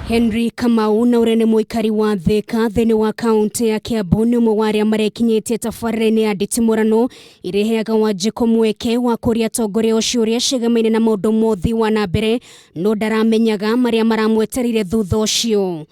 Henry Kamau na urene muikari wa Thika thini wa kaunti ya Kiambu ni umwe wa aria marekinyitie tabarira-ini ya Nditimurano ireheaga wanjiko mweke wa kuria atongoria ucio uria cegamaine na maundu mothi wa na mbere no ndaramenyaga maria maramweterire thutha ucio.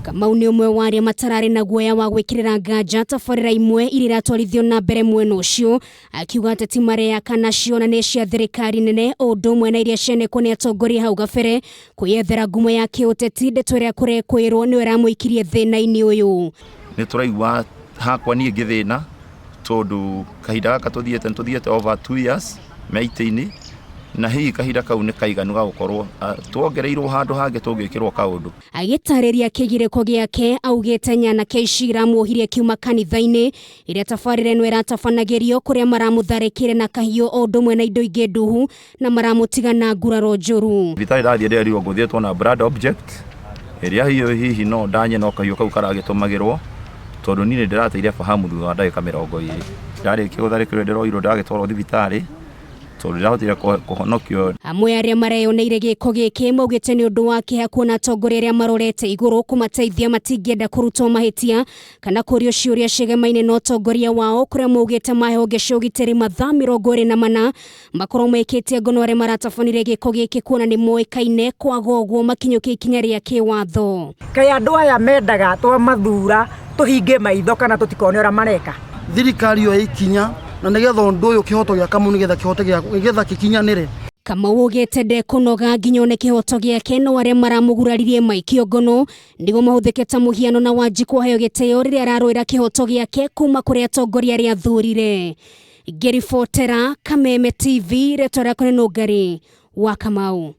Kamau ni umwe wa aria matarari na guoya wa gwikirira nganja tabarira imwe iria iratwarithio na mbere mwena ucio, akiuga ateti mareyakana ciona ni cia thirikari nene undu umwe na iria cianekwo ni atongoria hau gabere kwiyethera ngumo ya kiuteti ndeto iria kurekwirwo ni iramuikirie thina-ini uyu. Ni turaigua hakwa nie ngithina tondu kahinda gaka tuthiete over 2 years meite-ini na hii kahinda kau ni kaiganu ga gukorwo tuongereirwo handu hange tungikirwo kaundu. Agitariria kigiriko giake augite Nyanake maramwohirie akiuma kanitha-ini iria tabarira ino iratafanagirio kuria maramutharikire na kahiu undu umwe na indo ingi nduhu na maramutiga na nguraro njuru. Vitari rathie nderirwo nguthietwo na blood object iria hihi no ndanye no kahiu kau karagitumagirwo tondu ni ndirateire fahamu thutha wa ndagika 20 ndariki gutharikirwo ndiroirwo ndagitwarwo thibitari. Amwe aria mareyoneire giko giki maugite ni undu wa kiha kuona atongoria aria marorete iguru kumateithia matingienda kurutwo mahitia kana kurio ciuria cegamaine no atongoria wao kuria maugite mahonge cia ugitiri mathaa 24 makorwo mekitie ngono aria maratabanire giko giki kuona ni moikaine kwaga uguo makinyukia ikinya ria kiwatho. Kai andu aya mendaga twa mathura tuhinge maitho kana tutikone ora mareka. Thirikari yo ikinya na nigetha undu uyu kihoto gia Kamau nigetha kihoto gia nigetha kikinyanire. Kamau ugite ndekunoga nginyone kihoto giake no aria maramuguraririe maikio ngono ndigo mahuthiketa muhiano na wanjiko hayo giteo riria ararwira kihoto giake kuma kuria atongoria aria athurire. Gerifotera Kameme TV retora kone Nungari wa Kamau.